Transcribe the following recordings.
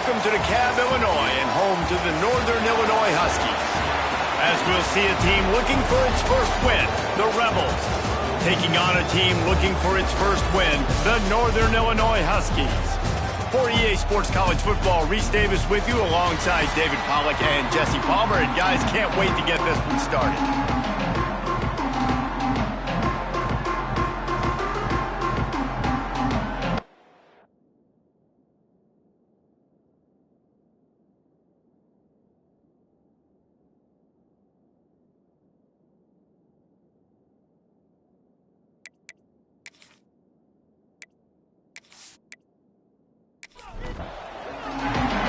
Welcome to DeKalb, Illinois, and home to the Northern Illinois Huskies. As we'll see a team looking for its first win, the Rebels, taking on a team looking for its first win, the Northern Illinois Huskies. For EA Sports College Football, Reese Davis with you alongside David Pollack and Jesse Palmer. And guys, can't wait to get this one started.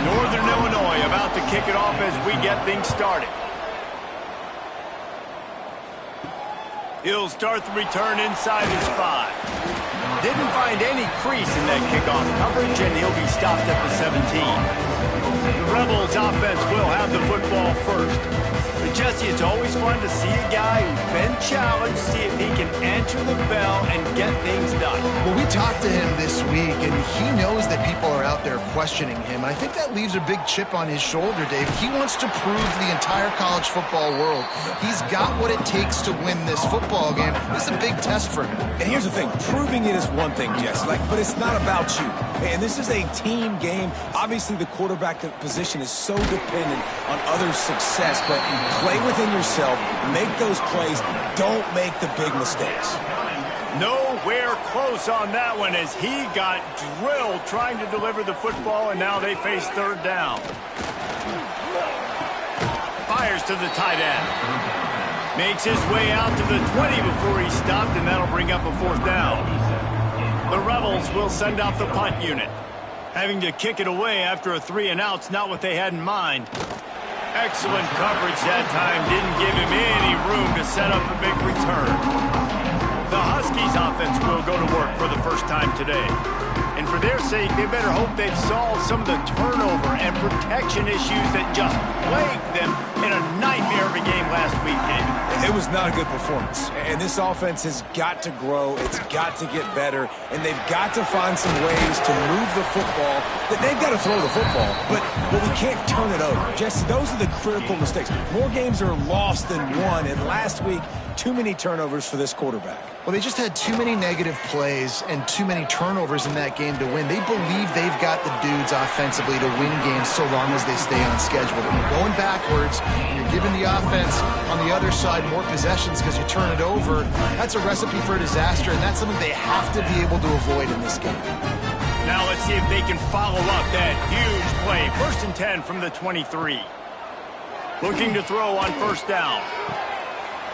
Northern Illinois about to kick it off as we get things started. He'll start the return inside his 5. Didn't find any crease in that kickoff coverage, and he'll be stopped at the 17. The Rebels offense will have the football first. But Jesse, it's always fun to see a guy who's been challenged, see if he can answer the bell and get things done. Well, we talked to him this week, and he knows that people are out there questioning him. I think that leaves a big chip on his shoulder, Dave. He wants to prove to the entire college football world he's got what it takes to win this football game. This is a big test for him. And here's the thing, proving it is one thing, Jesse, but it's not about you. And this is a team game. Obviously, the quarterback position is so dependent on others' success, but play within yourself, make those plays, don't make the big mistakes. Nowhere close on that one as he got drilled trying to deliver the football, and now they face third down. Fires to the tight end. Makes his way out to the 20 before he's stopped, and that'll bring up a fourth down. The Rebels will send out the punt unit. Having to kick it away after a 3-and-out's not what they had in mind. Excellent coverage that time. Didn't give him any room to set up a big return. The Huskies offense will go to work for the first time today. And for their sake, they better hope they've solved some of the turnover and protection issues that just plagued them in a nightmare of a game last week, David. It was not a good performance. And this offense has got to grow. It's got to get better. And they've got to find some ways to move the football. They've got to throw the football, but we can't turn it over. Jesse, those are the critical mistakes. More games are lost than won. And last week, too many turnovers for this quarterback. Well, they just had too many negative plays and too many turnovers in that game to win. They believe they've got the dudes offensively to win games so long as they stay on schedule. When you're going backwards and you're giving the offense on the other side more possessions because you turn it over, that's a recipe for a disaster, and that's something they have to be able to avoid in this game. Now let's see if they can follow up that huge play. 1st and 10 from the 23. Looking to throw on first down.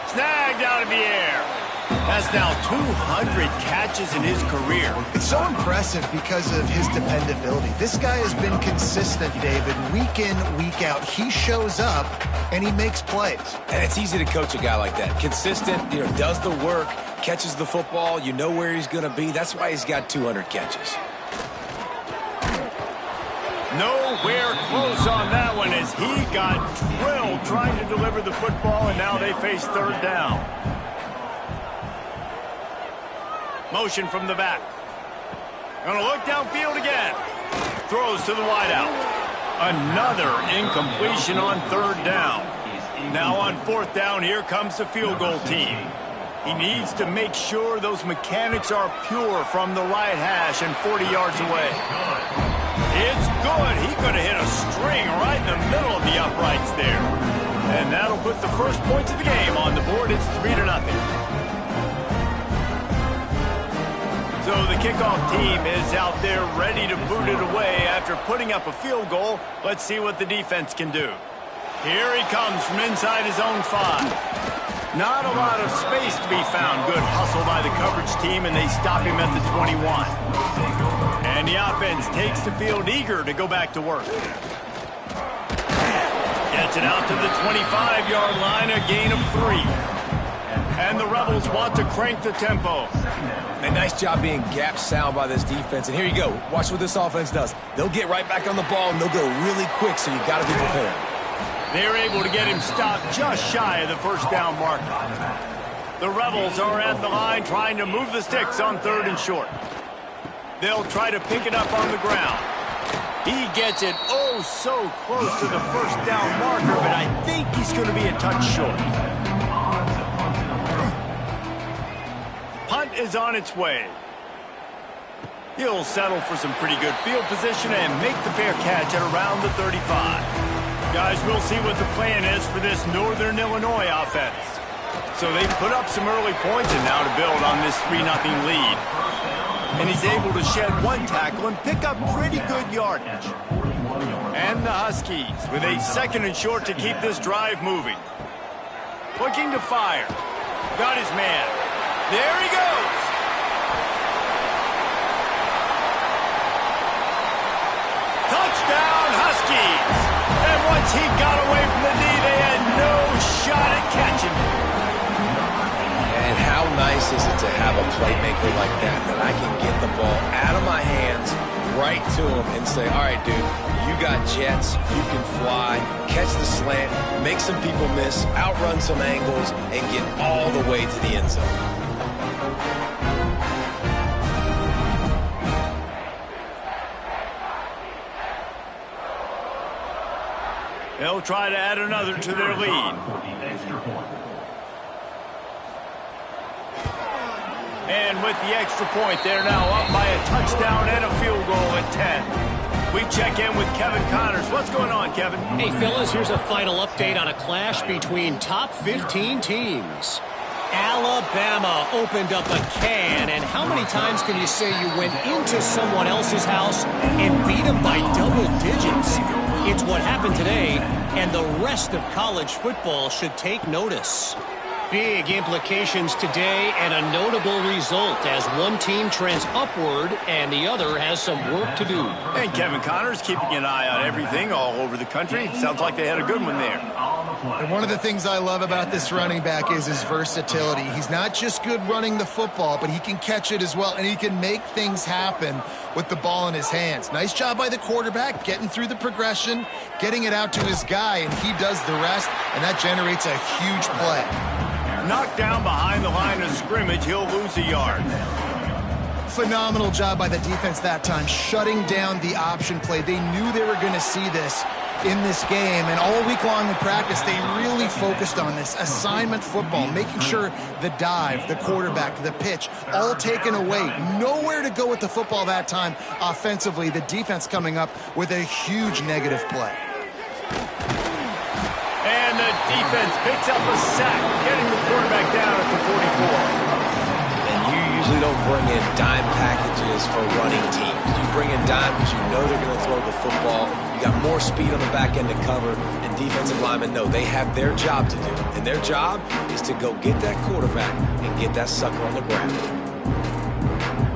Snagged out of the air. That's now 200 catches in his career. It's so impressive because of his dependability. This guy has been consistent, David, week in, week out. He shows up, and he makes plays. And it's easy to coach a guy like that. Consistent, does the work, catches the football, you know where he's going to be. That's why he's got 200 catches. Nowhere close on that one as he got drilled trying to deliver the football, and now they face third down. Motion from the back. Gonna look downfield again. Throws to the wideout. Another incompletion on third down. Now on fourth down, here comes the field goal team. He needs to make sure those mechanics are pure from the right hash and 40 yards away. It's good. He could have hit a string right in the middle of the uprights there. And that'll put the first points of the game on the board. It's 3-0. So the kickoff team is out there ready to boot it away after putting up a field goal. Let's see what the defense can do. Here he comes from inside his own 5. Not a lot of space to be found. Good hustle by the coverage team, and they stop him at the 21. And the offense takes the field eager to go back to work. Gets it out to the 25-yard line, a gain of 3. And the Rebels want to crank the tempo. A nice job being gap sound by this defense. And here you go. Watch what this offense does. They'll get right back on the ball, and they'll go really quick, so you've got to be prepared. They're able to get him stopped just shy of the first down marker. The Rebels are at the line trying to move the sticks on 3rd and short. They'll try to pick it up on the ground. He gets it oh so close to the first down marker, but I think he's going to be a touch short. Punt is on its way. He'll settle for some pretty good field position and make the fair catch at around the 35. Guys, we'll see what the plan is for this Northern Illinois offense. So they put up some early points, and now to build on this 3-0 lead. And he's able to shed one tackle and pick up pretty good yardage. And the Huskies with a 2nd and short to keep this drive moving. Looking to fire. Got his man. There he goes. Touchdown, Huskies. And once he got away from the knee, they had no shot at catching him. And how nice is it to have a playmaker like that I can get the ball out of my hands right to him and say, all right, dude, you got jets, you can fly, catch the slant, make some people miss, outrun some angles, and get all the way to the end zone. They'll try to add another to their lead. And with the extra point, they're now up by a touchdown and a field goal at 10. We check in with Kevin Connors. What's going on, Kevin? Hey, fellas, here's a final update on a clash between top 15 teams. Alabama opened up a can, and how many times can you say you went into someone else's house and beat them by double digits? It's what happened today, and the rest of college football should take notice. Big implications today and a notable result as one team trends upward and the other has some work to do. And Kevin Connors keeping an eye on everything all over the country. Sounds like they had a good one there. And one of the things I love about this running back is his versatility. He's not just good running the football, but he can catch it as well, and he can make things happen with the ball in his hands. Nice job by the quarterback, getting through the progression, getting it out to his guy, and he does the rest, and that generates a huge play. Knocked down behind the line of scrimmage, he'll lose a yard. Phenomenal job by the defense that time, shutting down the option play. They knew they were going to see this in this game, and all week long in practice, they really focused on this assignment football, making sure the dive, the quarterback, the pitch, all taken away. Nowhere to go with the football that time offensively. The defense coming up with a huge negative play. And the defense picks up a sack, getting the quarterback down at the 44. And you usually don't bring in dime packages for running teams. You bring in dime because you know they're going to throw the football. You got more speed on the back end to cover, and defensive linemen know they have their job to do. And their job is to go get that quarterback and get that sucker on the ground.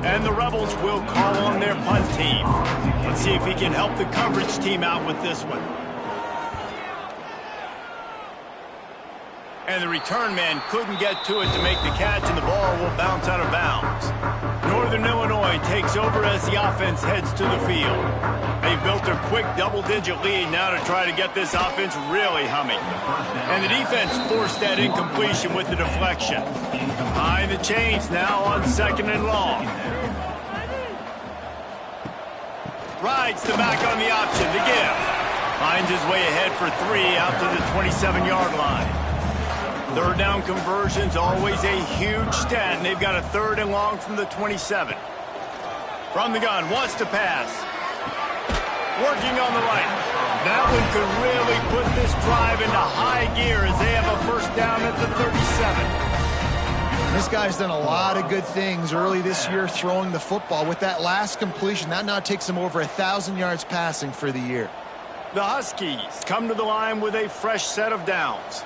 And the Rebels will call on their punt team. Let's see if he can help the coverage team out with this one. And the return man couldn't get to it to make the catch, and the ball will bounce out of bounds. Northern Illinois takes over as the offense heads to the field. They've built a quick double-digit lead now to try to get this offense really humming. And the defense forced that incompletion with the deflection. Behind the chains now on 2nd and long. Rides the back on the option to give. Finds his way ahead for 3 out to the 27-yard line. 3rd down conversion's always a huge stat, and they've got a 3rd and long from the 27. From the gun, wants to pass. Working on the right. That one could really put this drive into high gear as they have a 1st down at the 37. This guy's done a lot of good things early this year throwing the football. With that last completion, that now takes him over 1,000 yards passing for the year. The Huskies come to the line with a fresh set of downs.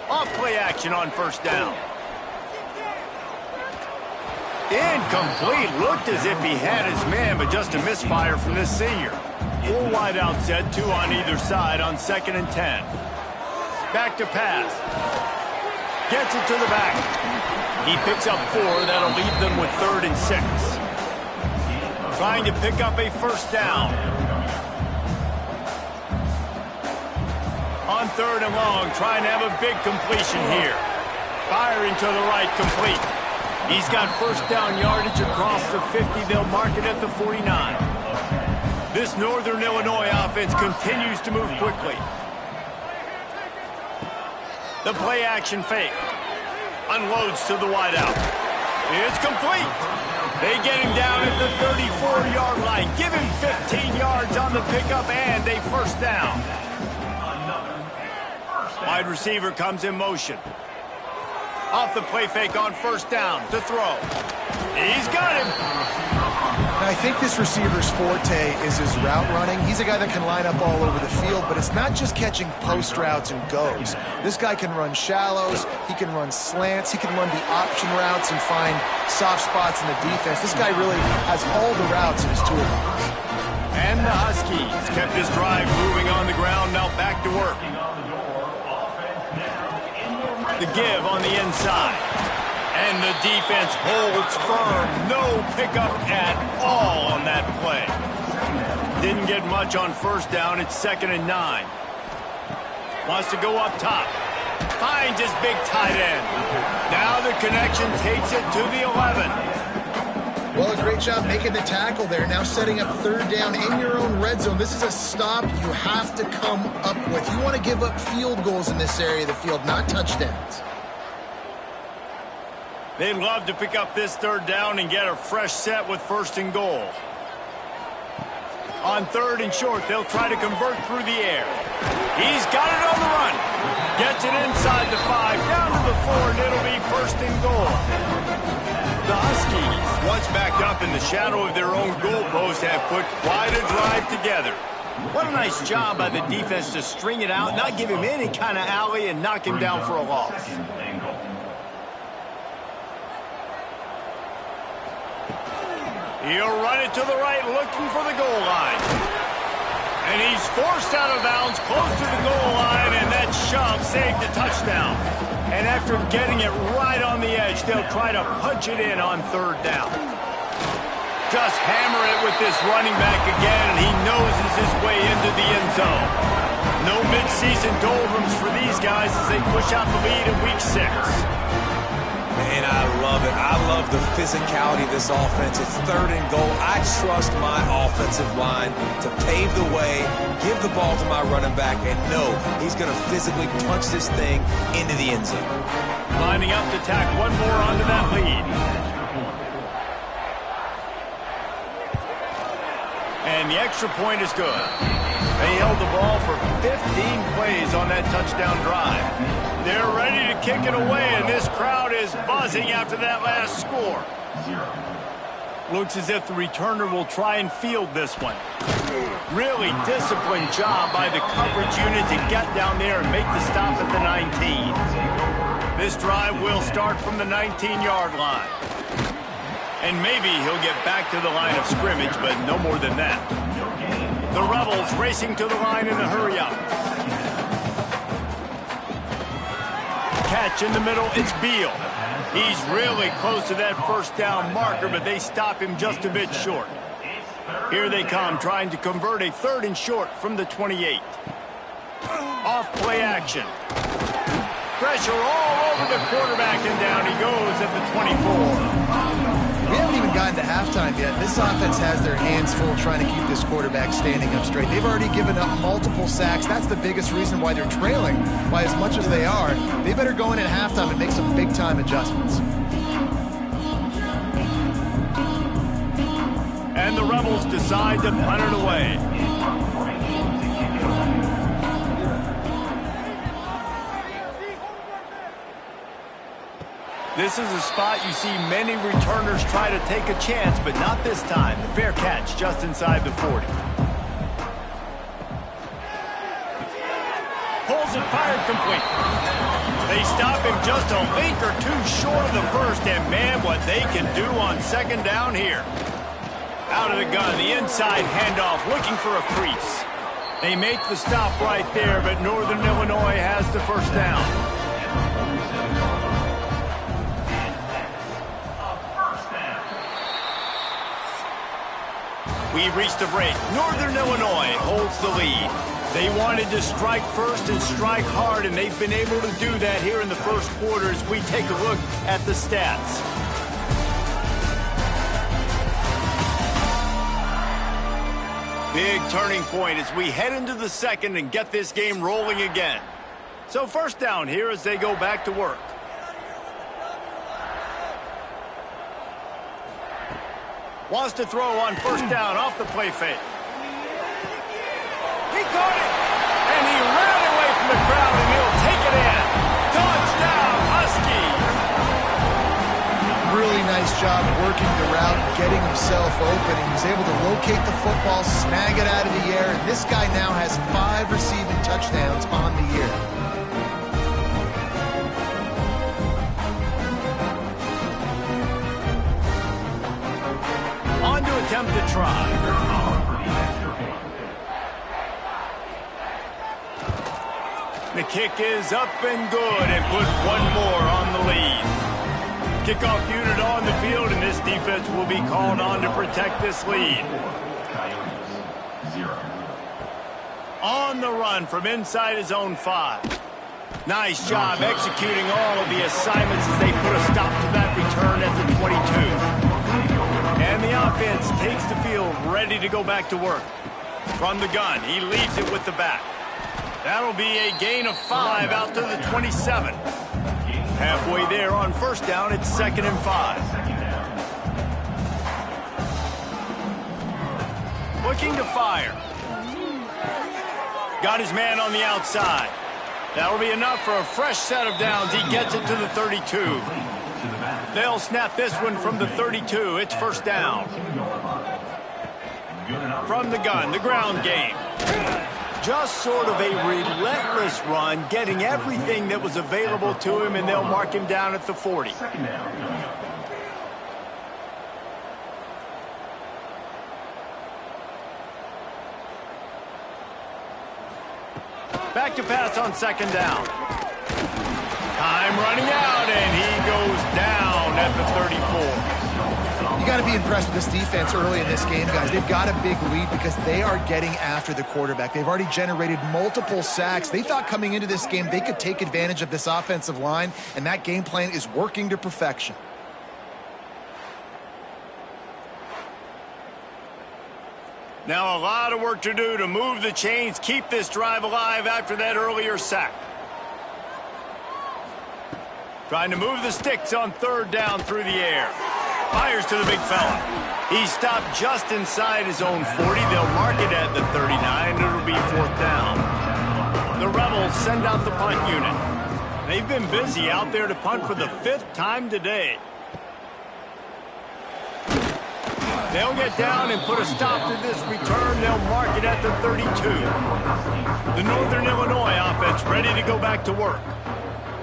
Off-play action on 1st down. Incomplete. Looked as if he had his man, but just a misfire from this senior. 4 wideouts set, 2 on either side on 2nd and 10. Back to pass. Gets it to the back. He picks up 4. That'll leave them with 3rd and 6. Trying to pick up a 1st down. On 3rd and long, trying to have a big completion here. Firing to the right, complete. He's got first down yardage across the 50. They'll mark it at the 49. This Northern Illinois offense continues to move quickly. The play action fake. Unloads to the wideout. It's complete. They get him down at the 34-yard line. Give him 15 yards on the pickup and a first down. Wide receiver comes in motion. Off the play fake on first down to throw. He's got him. Now, I think this receiver's forte is his route running. He's a guy that can line up all over the field, but it's not just catching post routes and goes. This guy can run shallows, he can run slants, he can run the option routes and find soft spots in the defense. This guy really has all the routes in his toolbox. And the Huskies kept this drive moving on the ground, now back to work. The give on the inside. And the defense holds firm. No pickup at all on that play. Didn't get much on first down. It's 2nd and 9. Wants to go up top. Finds his big tight end. Now the connection takes it to the 11. Well, a great job making the tackle there. Now setting up third down in your own red zone. This is a stop you have to come up with. You want to give up field goals in this area of the field, not touchdowns. They'd love to pick up this third down and get a fresh set with 1st and goal. On 3rd and short, they'll try to convert through the air. He's got it on the run. Gets it inside the 5, down to the 4, and it'll be 1st and goal. The Huskies, once backed up in the shadow of their own goalpost, have put quite a drive together. What a nice job by the defense to string it out, not give him any kind of alley, and knock him down for a loss. He'll run it to the right, looking for the goal line. And he's forced out of bounds, close to the goal line, and that shove saved the touchdown. And after getting it right on the edge, they'll try to punch it in on 3rd down. Just hammer it with this running back again, and he noses his way into the end zone. No midseason doldrums for these guys as they push out the lead in week 6. Man, I love it. I love the physicality of this offense. It's 3rd and goal. I trust my offensive line to pave the way, give the ball to my running back, and know he's going to physically punch this thing into the end zone. Lining up to tack one more onto that lead. And the extra point is good. They held the ball for 15 plays on that touchdown drive. They're ready to kick it away, and this crowd is buzzing after that last score. Looks as if the returner will try and field this one. Really disciplined job by the coverage unit to get down there and make the stop at the 19. This drive will start from the 19-yard line. And maybe he'll get back to the line of scrimmage, but no more than that. The Rebels racing to the line in a hurry-up. Catch in the middle, it's Beal. He's really close to that first down marker, but they stop him just a bit short. Here they come, trying to convert a 3rd and short from the 28. Off play action. Pressure all over the quarterback, and down he goes at the 24. We haven't even gotten to halftime yet. This offense has their hands full trying to keep this quarterback standing up straight. They've already given up multiple sacks. That's the biggest reason why they're trailing by as much as they are. They better go in at halftime and make some big-time adjustments. And the Rebels decide to punt it away. This is a spot you see many returners try to take a chance, but not this time. The fair catch just inside the 40. Pulls it, fired complete. They stop him just a link or two short of the first, and man, what they can do on 2nd down here. Out of the gun, the inside handoff, looking for a crease. They make the stop right there, but Northern Illinois has the first down. We've reached a break. Northern Illinois holds the lead. They wanted to strike first and strike hard, and they've been able to do that here in the first quarter as we take a look at the stats. Big turning point as we head into the second and get this game rolling again. So first down here as they go back to work. Wants to throw on first down off the play fake. He caught it, and he ran away from the crowd, and he'll take it in. Touchdown, Husky. Really nice job working the route, getting himself open. He was able to locate the football, snag it out of the air, and this guy now has 5 receiving touchdowns on the year. On to attempt to try. The kick is up and good and put one more on the lead. Kickoff unit on the field, and this defense will be called on to protect this lead. On the run from inside his own 5. Nice job executing all of the assignments as they put a stop to that return at the 22. And the offense takes the field, ready to go back to work. From the gun, he leaves it with the back. That'll be a gain of 5 out to the 27. Halfway there on first down, it's 2nd and 5. Looking to fire. Got his man on the outside. That'll be enough for a fresh set of downs. He gets it to the 32. They'll snap this one from the 32. It's first down. From the gun, the ground game. Just sort of a relentless run, getting everything that was available to him, and they'll mark him down at the 40. Back to pass on 2nd down. Time running out, and he goes down at the 34. You got to be impressed with this defense early in this game, guys. They've got a big lead because they are getting after the quarterback. They've already generated multiple sacks. They thought coming into this game they could take advantage of this offensive line, and that game plan is working to perfection. Now a lot of work to do to move the chains, keep this drive alive after that earlier sack. Trying to move the sticks on 3rd down through the air. Fires to the big fella. He stopped just inside his own 40. They'll mark it at the 39. It'll be 4th down. The Rebels send out the punt unit. They've been busy out there to punt for the 5th time today. They'll get down and put a stop to this return. They'll mark it at the 32. The Northern Illinois offense ready to go back to work.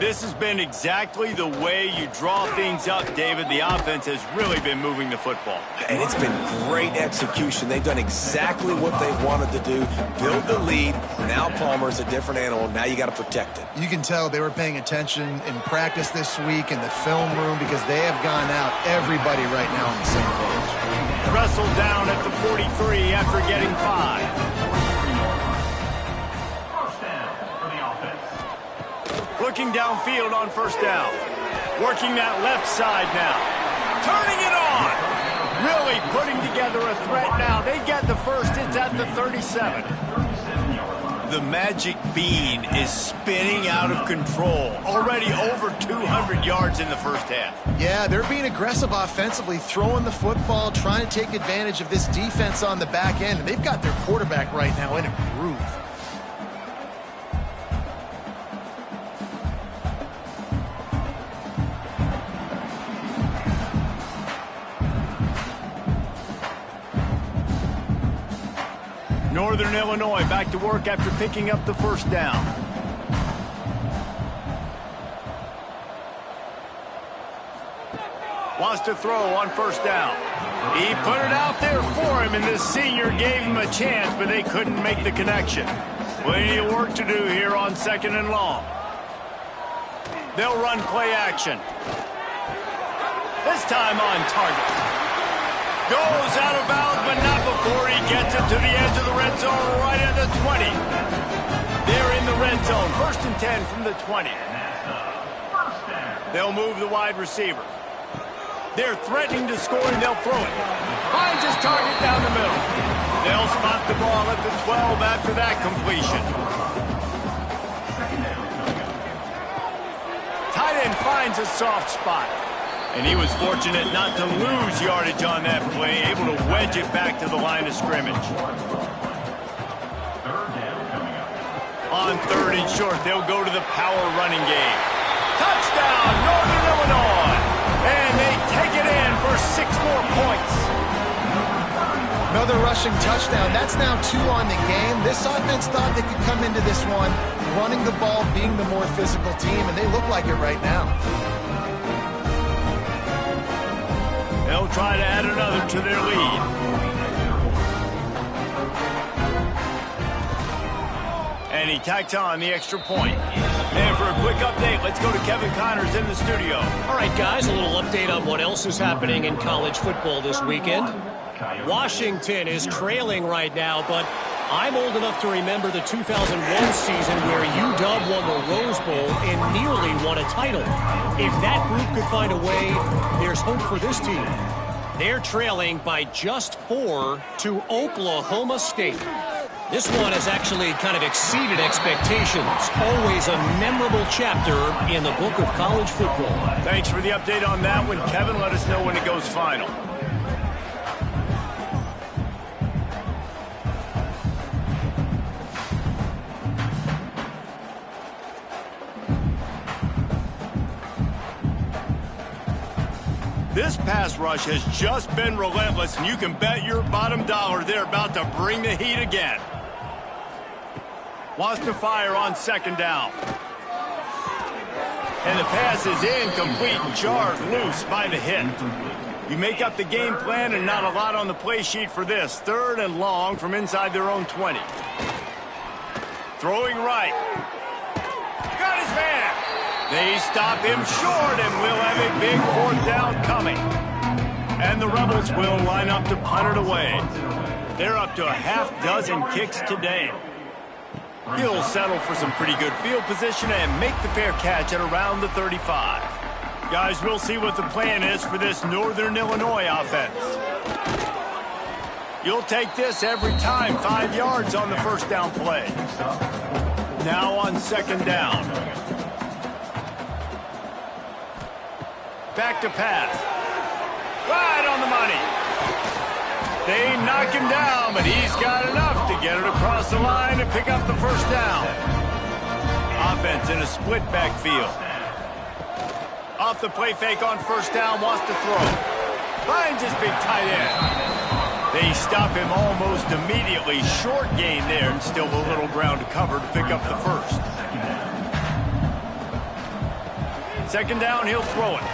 This has been exactly the way you draw things up, David. The offense has really been moving the football. And it's been great execution. They've done exactly what they wanted to do. Build the lead. Now Palmer's a different animal. Now you got to protect it. You can tell they were paying attention in practice this week in the film room because they have gone out, everybody right now on the same page. Wrestled down at the 43 after getting 5. Looking downfield on first down. Working that left side now. Turning it on. Really putting together a threat now. They get the first. It's at the 37. The magic bean is spinning out of control. Already over 200 yards in the first half. Yeah, they're being aggressive offensively, throwing the football, trying to take advantage of this defense on the back end. And they've got their quarterback right now in a groove. Northern Illinois back to work after picking up the first down. Wants to throw on first down. He put it out there for him, and this senior gave him a chance, but they couldn't make the connection. Plenty of work to do here on 2nd and long. They'll run play action. This time on target. Goes out of bounds, but not before he gets it to the edge of the red zone right at the 20. They're in the red zone. 1st and 10 from the 20. They'll move the wide receiver. They're threatening to score, and they'll throw it. Finds his target down the middle. They'll spot the ball at the 12 after that completion. Tight end finds a soft spot. And he was fortunate not to lose yardage on that play, able to wedge it back to the line of scrimmage. On 3rd and short, they'll go to the power running game. Touchdown, Northern Illinois! And they take it in for 6 more points. Another rushing touchdown. That's now 2 on the game. This offense thought they could come into this one running the ball, being the more physical team, and they look like it right now. They'll try to add another to their lead. And he tacks on the extra point. And for a quick update, let's go to Kevin Connors in the studio. All right, guys, a little update on what else is happening in college football this weekend. Washington is trailing right now, but I'm old enough to remember the 2001 season where UW won the Rose Bowl and nearly won a title. If that group could find a way, there's hope for this team. They're trailing by just 4 to Oklahoma State. This one has actually kind of exceeded expectations. Always a memorable chapter in the book of college football. Thanks for the update on that one, Kevin. Let us know when it goes final. This pass rush has just been relentless, and you can bet your bottom dollar they're about to bring the heat again. Wants to fire on 2nd down. And the pass is incomplete and jarred loose by the hit. You make up the game plan and not a lot on the play sheet for this. 3rd and long from inside their own 20. Throwing right. Got his man. They stop him short, and we'll have a big 4th down coming. And the Rebels will line up to punt it away. They're up to a half-dozen kicks today. He'll settle for some pretty good field position and make the fair catch at around the 35. Guys, we'll see what the plan is for this Northern Illinois offense. You'll take this every time. 5 yards on the 1st down play. Now on 2nd down. Back to pass. Right on the money. They knock him down, but he's got enough to get it across the line and pick up the 1st down. Offense in a split backfield. Off the play fake on 1st down, wants to throw. Finds his big tight end. They stop him almost immediately. Short gain there, and still a little ground to cover to pick up the 1st. 2nd down, he'll throw it.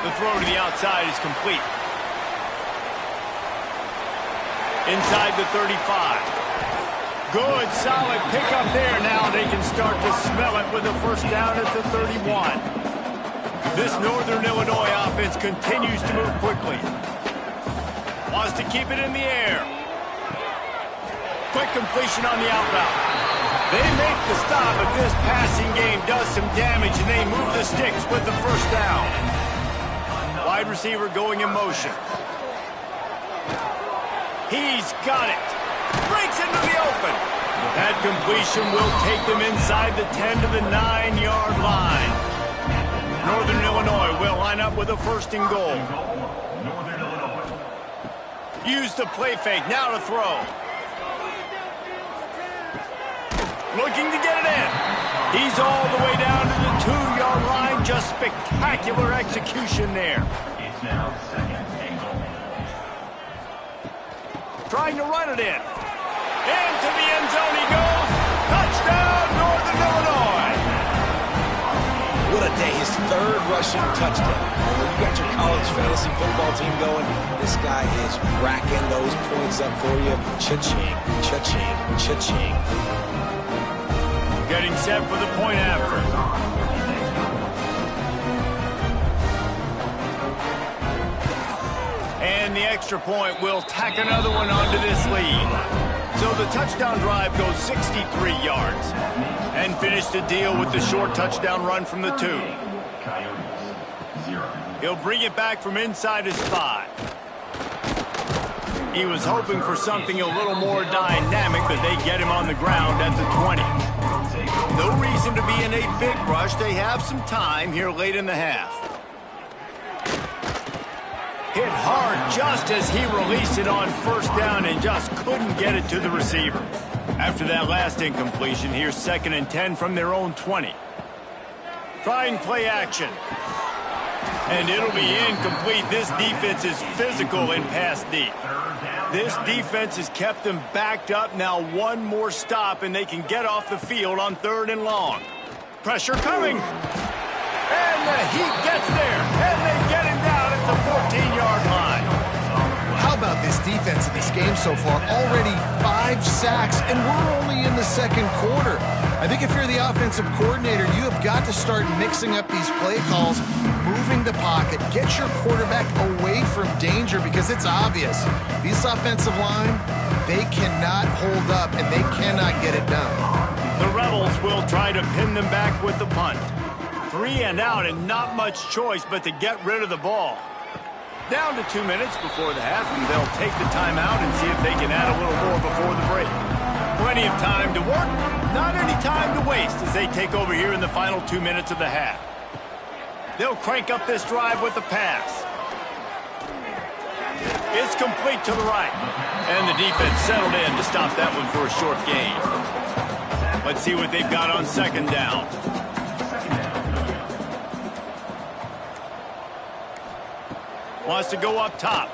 The throw to the outside is complete. Inside the 35. Good, solid pickup there. Now they can start to smell it with a 1st down at the 31. This Northern Illinois offense continues to move quickly. Wants to keep it in the air. Quick completion on the out route. They make the stop, but this passing game does some damage, and they move the sticks with the 1st down. Wide receiver going in motion. He's got it. Breaks into the open. That completion will take them inside the 10 to the 9-yard line. Northern Illinois will line up with a 1st and goal. Use the play fake. Now to throw. Looking to get it in. He's all the way down to the 2-yard line. Just spectacular execution there. It's now 2nd and goal. Trying to run it in. Into the end zone he goes. Touchdown, Northern Illinois. What a day. His 3rd rushing touchdown. When you got your college fantasy football team going, this guy is racking those points up for you. Cha-ching, cha-ching, cha-ching. Getting set for the point after. And the extra point will tack another one onto this lead. So the touchdown drive goes 63 yards. And finish the deal with the short touchdown run from the 2. He'll bring it back from inside his 5. He was hoping for something a little more dynamic, but they get him on the ground at the 20. No reason to be in a big rush. They have some time here late in the half. Hit hard just as he released it on first down and just couldn't get it to the receiver. After that last incompletion, here's 2nd and 10 from their own 20. Trying play action. And it'll be incomplete. This defense is physical in pass deep. This defense has kept them backed up. Now one more stop and they can get off the field on 3rd and long. Pressure coming. And the Heat gets there. And they get him down at the 14-yard line. How about this defense in this game so far? Already 5 sacks, and we're only in the 2nd quarter. I think if you're the offensive coordinator, you have got to start mixing up these play calls, moving the pocket, get your quarterback away from danger, because it's obvious. This offensive line, they cannot hold up, and they cannot get it done. The Rebels will try to pin them back with the punt. 3 and out, and not much choice but to get rid of the ball. Down to 2 minutes before the half, and they'll take the timeout and see if they can add a little more before the break. Plenty of time to work, not any time to waste as they take over here in the final 2 minutes of the half. They'll crank up this drive with the pass. It's complete to the right. And the defense settled in to stop that one for a short gain. Let's see what they've got on 2nd down. Wants to go up top.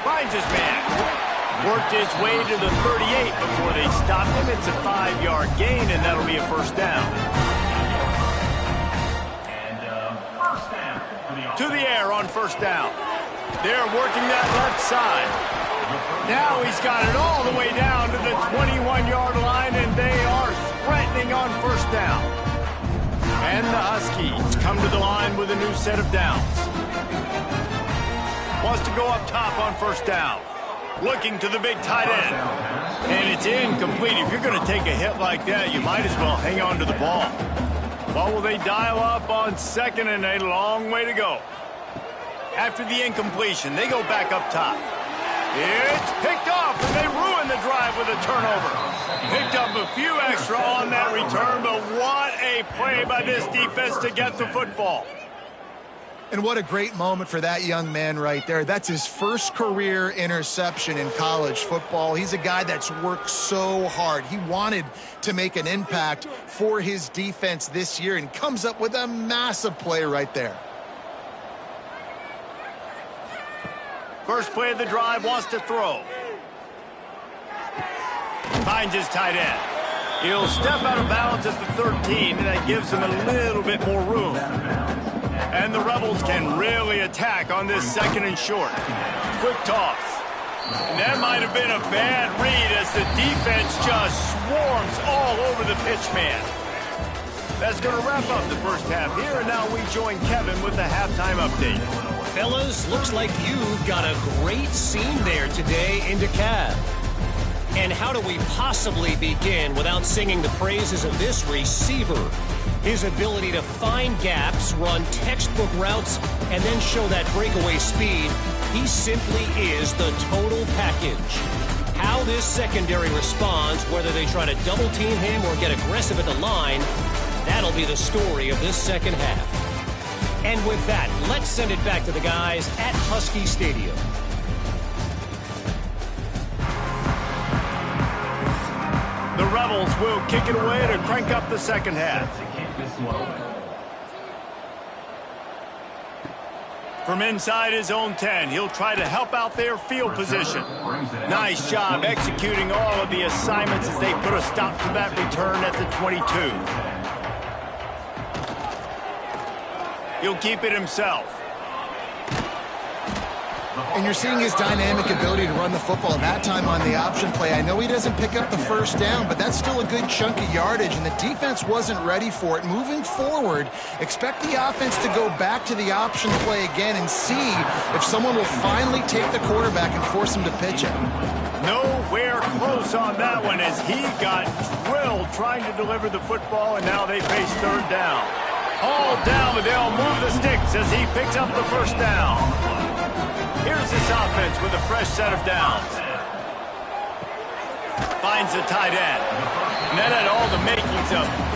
Finds his man. Worked his way to the 38 before they stopped him. It's a 5-yard gain, and that'll be a first down. First down To the air on first down. They're working that left side. Now he's got it all the way down to the 21-yard line, and they are threatening on first down. And the Huskies come to the line with a new set of downs. Wants to go up top on first down. Looking to the big tight end. And it's incomplete. If you're going to take a hit like that, you might as well hang on to the ball. Well, will they dial up on 2nd and a long way to go? After the incompletion, they go back up top. It's picked off, and they ruin the drive with a turnover. Picked up a few extra on that return, but what a play by this defense to get the football. And what a great moment for that young man right there. That's his first career interception in college football. He's a guy that's worked so hard. He wanted to make an impact for his defense this year and comes up with a massive play right there. First play of the drive, wants to throw. Finds his tight end. He'll step out of bounds at the 13, and that gives him a little bit more room. And the Rebels can really attack on this 2nd and short. Quick toss. And that might have been a bad read as the defense just swarms all over the pitch man. That's going to wrap up the first half here, and now we join Kevin with the halftime update. Fellas, looks like you've got a great scene there today in DeKalb. And how do we possibly begin without singing the praises of this receiver? His ability to find gaps, run textbook routes, and then show that breakaway speed. He simply is the total package. How this secondary responds, whether they try to double team him or get aggressive at the line, that'll be the story of this second half. And with that, let's send it back to the guys at Husky Stadium. The Rebels will kick it away to crank up the second half. From inside his own 10, he'll try to help out their field position. Nice job executing all of the assignments as they put a stop to that return at the 22. He'll keep it himself. And you're seeing his dynamic ability to run the football, that time on the option play. I know he doesn't pick up the first down, but that's still a good chunk of yardage, and the defense wasn't ready for it. Moving forward, expect the offense to go back to the option play again and see if someone will finally take the quarterback and force him to pitch it. Nowhere close on that one as he got drilled trying to deliver the football, and now they face 3rd down. All down, but they'll move the sticks as he picks up the first down. Here's his this offense with a fresh set of downs. Finds the tight end. And that had all the makings of